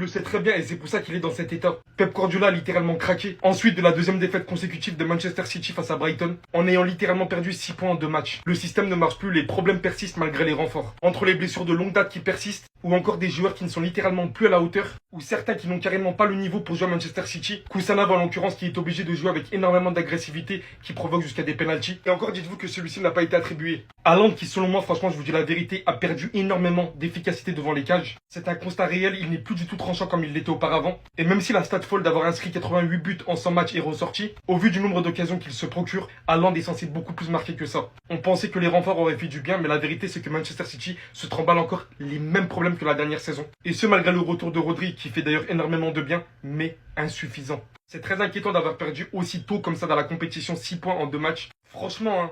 Il le sait très bien et c'est pour ça qu'il est dans cet état. Pep Guardiola a littéralement craqué. Ensuite de la deuxième défaite consécutive de Manchester City face à Brighton, en ayant littéralement perdu 6 points en 2 matchs. Le système ne marche plus, les problèmes persistent malgré les renforts. Entre les blessures de longue date qui persistent, ou encore des joueurs qui ne sont littéralement plus à la hauteur, ou certains qui n'ont carrément pas le niveau pour jouer à Manchester City, Kousanav en l'occurrence qui est obligé de jouer avec énormément d'agressivité qui provoque jusqu'à des penalties. Et encore dites-vous que celui-ci n'a pas été attribué. Haaland qui selon moi, franchement je vous dis la vérité, a perdu énormément d'efficacité devant les cages. C'est un constat réel, il n'est plus du tout tranchant comme il l'était auparavant. Et même si la stat folle d'avoir inscrit 88 buts en 100 matchs est ressortie, au vu du nombre d'occasions qu'il se procure, Haaland est censé beaucoup plus marquer que ça. On pensait que les renforts auraient fait du bien, mais la vérité c'est que Manchester City se tremballe encore les mêmes problèmes que la dernière saison. Et ce malgré le retour de Rodri qui fait d'ailleurs énormément de bien, mais insuffisant. C'est très inquiétant d'avoir perdu aussi tôt comme ça dans la compétition 6 points en 2 matchs. Franchement,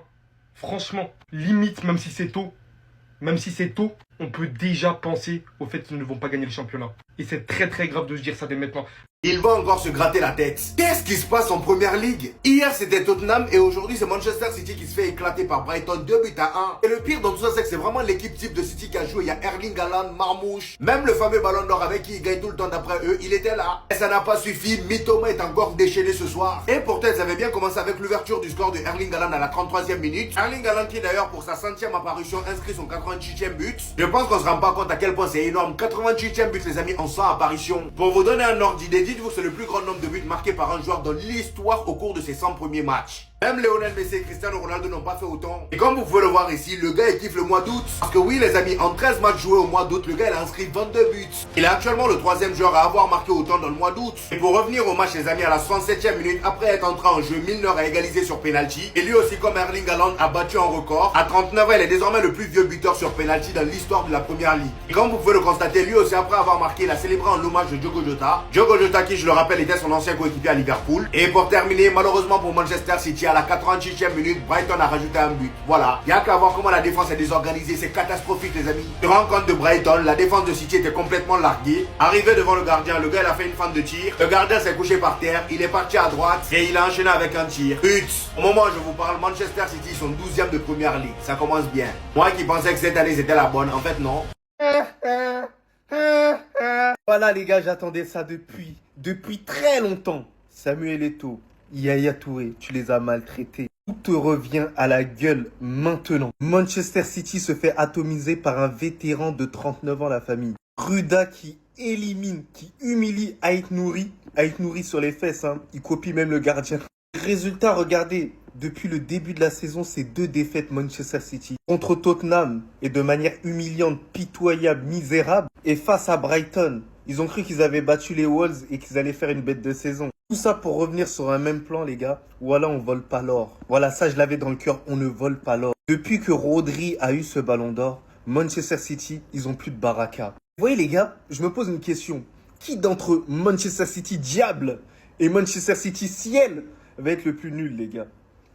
limite même si c'est tôt, on peut déjà penser au fait qu'ils ne vont pas gagner le championnat. Et c'est très très grave de se dire ça dès maintenant. Il va encore se gratter la tête. Qu'est-ce qui se passe en première ligue? Hier c'était Tottenham et aujourd'hui c'est Manchester City qui se fait éclater par Brighton 2 buts à 1. Et le pire dans tout ça c'est que c'est vraiment l'équipe type de City qui a joué. Il y a Erling Haaland, Marmouche, même le fameux ballon d'or avec qui ils gagnent tout le temps d'après eux, il était là. Et ça n'a pas suffi, Mitoma est encore déchaîné ce soir. Et pourtant ils avaient bien commencé avec l'ouverture du score de Erling Haaland à la 33e minute. Erling Haaland qui d'ailleurs pour sa 100e apparition inscrit son 88e but. Je pense qu'on se rend pas compte à quel point c'est énorme. 88e but les amis en 100 apparitions. Pour vous donner un ordre d'idée, dites-vous que c'est le plus grand nombre de buts marqués par un joueur dans l'histoire au cours de ses 100 premiers matchs. Même Lionel Messi et Cristiano Ronaldo n'ont pas fait autant. Et comme vous pouvez le voir ici, le gars il kiffe le mois d'août. Parce que oui les amis, en 13 matchs joués au mois d'août, le gars il a inscrit 22 buts. Il est actuellement le 3e joueur à avoir marqué autant dans le mois d'août. Et pour revenir au match les amis, à la 67e minute, après être entré en jeu, Milner a égalisé sur penalty. Et lui aussi comme Erling Haaland a battu un record. À 39 ans, il est désormais le plus vieux buteur sur penalty dans l'histoire de la première ligue. Et comme vous pouvez le constater, lui aussi après avoir marqué, il a célébré en hommage de Diogo Jota. Diogo Jota qui je le rappelle était son ancien coéquipier à Liverpool. Et pour terminer, malheureusement pour Manchester City, à la 88e minute, Brighton a rajouté un but. Voilà, il y a qu'à voir comment la défense est désorganisée, c'est catastrophique les amis. Sur un compte de Brighton, la défense de City était complètement larguée. Arrivé devant le gardien, le gars il a fait une fente de tir. Le gardien s'est couché par terre, il est parti à droite et il a enchaîné avec un tir. But. Au moment où je vous parle, Manchester City sont 12e de première ligue. Ça commence bien. Moi qui pensais que cette année c'était la bonne, en fait non. Voilà les gars, j'attendais ça depuis très longtemps. Samuel Eto'o, Yaya Touré, tu les as maltraités. Tout te revient à la gueule maintenant. Manchester City se fait atomiser par un vétéran de 39 ans la famille. Ruda qui élimine, qui humilie Ait Nouri. Ait Nouri sur les fesses, hein. Il copie même le gardien. Résultat, regardez, depuis le début de la saison, c'est 2 défaites Manchester City. Contre Tottenham, et de manière humiliante, pitoyable, misérable. Et face à Brighton, ils ont cru qu'ils avaient battu les Wolves et qu'ils allaient faire une bête de saison. Tout ça pour revenir sur un même plan, les gars. Voilà, on vole pas l'or. Voilà, ça, je l'avais dans le cœur, on ne vole pas l'or. Depuis que Rodri a eu ce ballon d'or, Manchester City, ils ont plus de baraka. Vous voyez, les gars, je me pose une question. Qui d'entre Manchester City diable et Manchester City ciel va être le plus nul, les gars?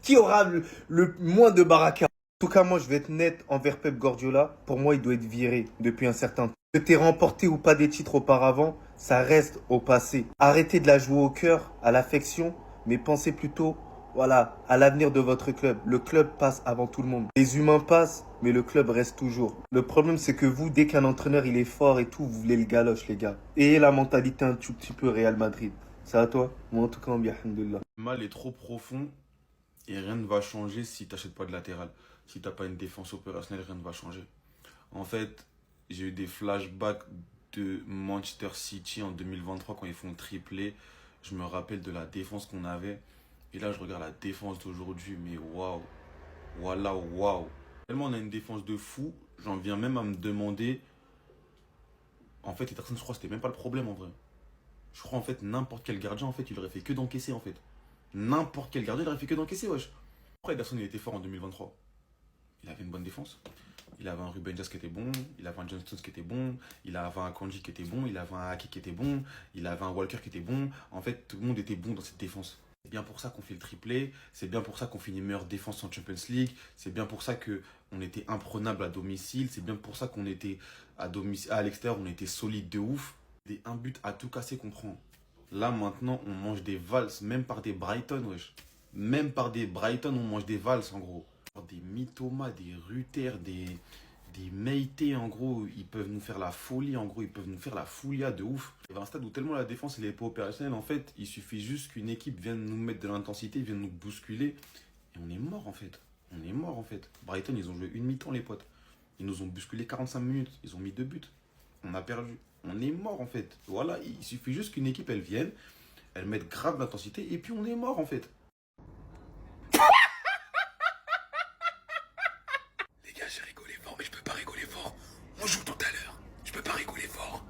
Qui aura le moins de baraka? En tout cas, moi, je vais être net envers Pep Guardiola. Pour moi, il doit être viré depuis un certain temps. Que t'aies remporté ou pas des titres auparavant, ça reste au passé. Arrêtez de la jouer au cœur, à l'affection, mais pensez plutôt, voilà, à l'avenir de votre club. Le club passe avant tout le monde. Les humains passent, mais le club reste toujours. Le problème, c'est que vous, dès qu'un entraîneur, il est fort et tout, vous voulez le galoche, les gars. Et la mentalité un tout petit peu Real Madrid. C'est à toi? Moi, en tout cas, on bien, alhamdoulilah. Le mal est trop profond et rien ne va changer si tu n'achètes pas de latéral. Si tu n'as pas une défense opérationnelle, rien ne va changer. En fait, j'ai eu des flashbacks de Manchester City en 2023 quand ils font triplé. Je me rappelle de la défense qu'on avait. Et là, je regarde la défense d'aujourd'hui. Mais waouh! Voilà, waouh! Tellement on a une défense de fou, j'en viens même à me demander. En fait, Ederson, je crois que c'était même pas le problème en vrai. Je crois en fait n'importe quel gardien, en fait, il aurait fait que d'encaisser en fait. N'importe quel gardien, il aurait fait que d'encaisser, wesh. Après, Ederson, il était fort en 2023. Il avait une bonne défense. Il avait un Ruben Dias qui était bon, il avait un John Stones qui était bon, il avait un Kanji qui était bon, il avait un Ake qui était bon, il avait un Walker qui était bon. En fait, tout le monde était bon dans cette défense. C'est bien pour ça qu'on fait le triplé, c'est bien pour ça qu'on finit meilleure défense en Champions League, c'est bien pour ça qu'on était imprenable à domicile, c'est bien pour ça qu'on était à l'extérieur, on était solide de ouf. Des un but à tout casser qu'on prend. Là maintenant, on mange des valses, même par des Brighton, wesh. Même par des Brighton, on mange des valses en gros. Des Mitoma, des Rutter, des Meïté, en gros, ils peuvent nous faire la folie, en gros, ils peuvent nous faire la foulia de ouf. Il y a un stade où tellement la défense elle est pas opérationnelle, en fait, il suffit juste qu'une équipe vienne nous mettre de l'intensité, vienne nous bousculer, et on est mort en fait. On est mort en fait. Brighton, ils ont joué une mi-temps les potes. Ils nous ont bousculé 45 minutes, ils ont mis 2 buts. On a perdu. On est mort en fait. Voilà, il suffit juste qu'une équipe elle vienne, elle mette grave d'intensité, et puis on est mort en fait. Les gars, j'ai rigolé fort, mais je peux pas rigoler fort. On joue tout à l'heure. Je peux pas rigoler fort.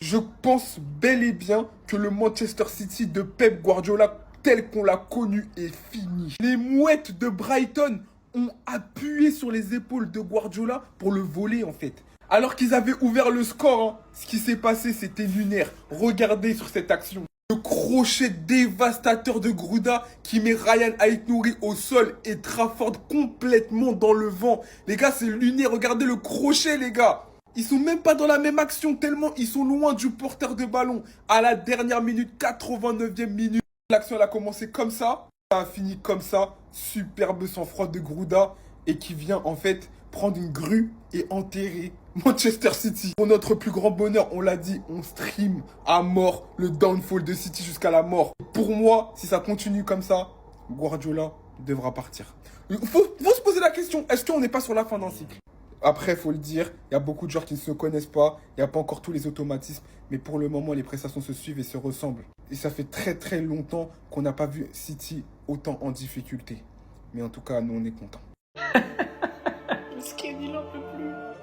Je pense bel et bien que le Manchester City de Pep Guardiola, tel qu'on l'a connu, est fini. Les mouettes de Brighton ont appuyé sur les épaules de Guardiola pour le voler en fait. Alors qu'ils avaient ouvert le score, hein, ce qui s'est passé c'était lunaire. Regardez sur cette action. Le crochet dévastateur de Gruda qui met Ryan Aït-Nouri au sol et Trafford complètement dans le vent. Les gars, c'est lunaire. Regardez le crochet, les gars. Ils sont même pas dans la même action tellement ils sont loin du porteur de ballon. À la dernière minute, 89e minute, l'action elle a commencé comme ça. Ça a fini comme ça. Superbe sang-froid de Gruda et qui vient en fait prendre une grue et enterrer Manchester City. Pour notre plus grand bonheur, on l'a dit, on stream à mort le downfall de City jusqu'à la mort. Pour moi, si ça continue comme ça, Guardiola devra partir. Faut se poser la question, est-ce qu'on n'est pas sur la fin d'un cycle? Après, faut le dire, il y a beaucoup de joueurs qui ne se connaissent pas, il n'y a pas encore tous les automatismes, mais pour le moment, les prestations se suivent et se ressemblent. Et ça fait très très longtemps qu'on n'a pas vu City autant en difficulté. Mais en tout cas, nous, on est contents.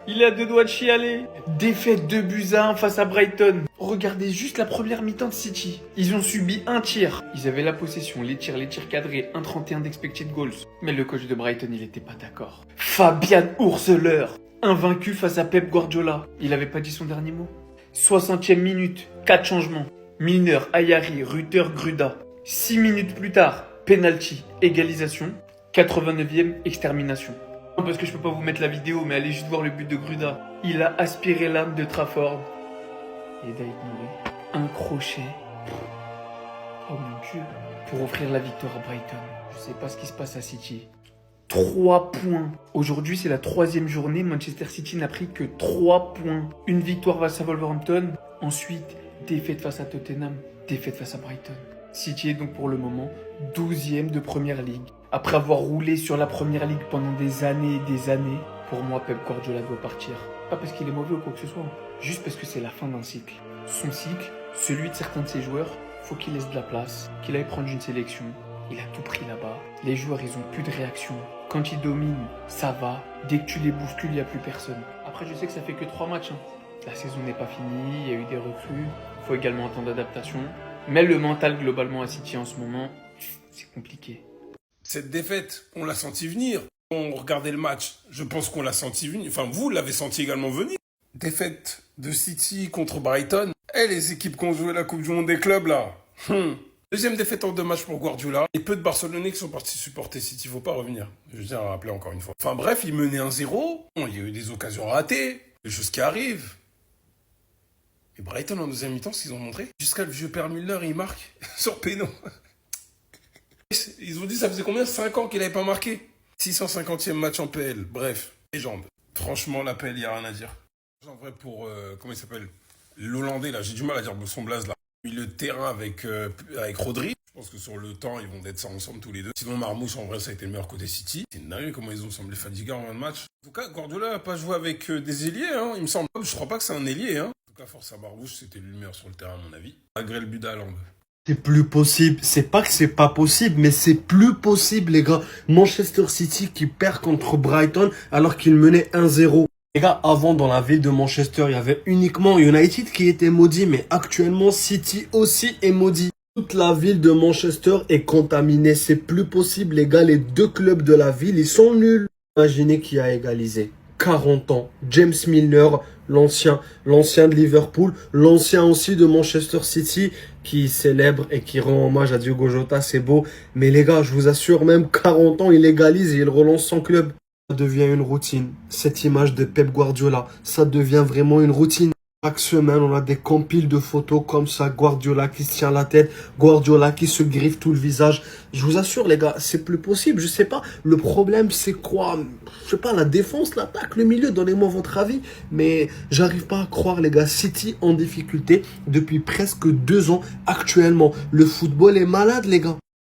Il est à 2 doigts de chialer. Défaite 2-1 face à Brighton. Regardez juste la première mi-temps de City. Ils ont subi un tir. Ils avaient la possession, les tirs cadrés, 1,31 d'expected goals. Mais le coach de Brighton, il était pas d'accord. Fabian Hurseler, invaincu face à Pep Guardiola. Il avait pas dit son dernier mot. 60e minute, 4 changements. Milner, Ayari, Rutter, Gruda. 6 minutes plus tard, penalty, égalisation. 89e, extermination. Non, parce que je peux pas vous mettre la vidéo, mais allez juste voir le but de Gruda. Il a aspiré l'âme de Trafford. Et d'Aït-Nouri. Un crochet. Oh mon Dieu. Pour offrir la victoire à Brighton. Je sais pas ce qui se passe à City. 3 points. Aujourd'hui, c'est la 3e journée. Manchester City n'a pris que 3 points. Une victoire face à Wolverhampton. Ensuite, défaite face à Tottenham. Défaite face à Brighton. City est donc pour le moment 12e de Première Ligue. Après avoir roulé sur la Première Ligue pendant des années et des années, pour moi, Pep Guardiola doit partir. Pas parce qu'il est mauvais ou quoi que ce soit, juste parce que c'est la fin d'un cycle. Son cycle, celui de certains de ses joueurs, faut qu'il laisse de la place, qu'il aille prendre une sélection. Il a tout pris là-bas. Les joueurs, ils ont plus de réaction. Quand ils dominent, ça va. Dès que tu les bouscules, il n'y a plus personne. Après, je sais que ça fait que 3 matchs. La saison n'est pas finie, il y a eu des recrues. Il faut également un temps d'adaptation. Mais le mental, globalement, à City en ce moment, c'est compliqué. Cette défaite, on l'a senti venir. On regardait le match, je pense qu'on l'a senti venir. Enfin, vous l'avez senti également venir. Défaite de City contre Brighton. Eh, les équipes qui ont joué la Coupe du Monde des clubs, là. Deuxième défaite en 2 matchs pour Guardiola. Et peu de Barcelonais qui sont partis supporter City, faut pas revenir. Je tiens à rappeler encore une fois. Enfin bref, il menait 1-0. Bon, il y a eu des occasions ratées, des choses qui arrivent. Et Brighton, en deuxième mi-temps, ce qu'ils ont montré, jusqu'à le vieux père Müller, il marque sur péno. Ils ont dit, ça faisait combien 5 ans qu'il n'avait pas marqué. 650e match en PL. Bref, légende. Franchement, la PL, il n'y a rien à dire. En vrai, pour, comment il s'appelle l'Hollandais, là, j'ai du mal à dire son blaze, là. Milieu de terrain avec Rodri. Je pense que sur le temps, ils vont être ça ensemble tous les deux. Sinon, Marmouche, en vrai, ça a été le meilleur côté City. C'est dingue comment ils ont semblé fatigués en fin de match. En tout cas, Guardiola n'a pas joué avec des ailiers, hein, il me semble. Je crois pas que c'est un ailier, hein. En tout cas, force à Marmouche, c'était lui le meilleur sur le terrain, à mon avis. Malgré le but d'Haaland. C'est plus possible. C'est pas que c'est pas possible, mais c'est plus possible, les gars. Manchester City qui perd contre Brighton alors qu'il menait 1-0. Les gars, avant, dans la ville de Manchester, il y avait uniquement United qui était maudit, mais actuellement, City aussi est maudit. Toute la ville de Manchester est contaminée. C'est plus possible, les gars. Les 2 clubs de la ville, ils sont nuls. Imaginez qui a égalisé. 40 ans. James Milner, l'ancien de Liverpool, l'ancien aussi de Manchester City, qui célèbre et qui rend hommage à Diogo Jota, c'est beau. Mais les gars, je vous assure, même 40 ans, il égalise et il relance son club. Ça devient une routine. Cette image de Pep Guardiola, ça devient vraiment une routine. Chaque semaine, on a des compiles de photos comme ça. Guardiola qui se tient la tête. Guardiola qui se griffe tout le visage. Je vous assure, les gars, c'est plus possible. Je sais pas. Le problème, c'est quoi? Je sais pas, la défense, l'attaque, le milieu. Donnez-moi votre avis. Mais j'arrive pas à croire, les gars. City en difficulté depuis presque 2 ans actuellement. Le football est malade, les gars.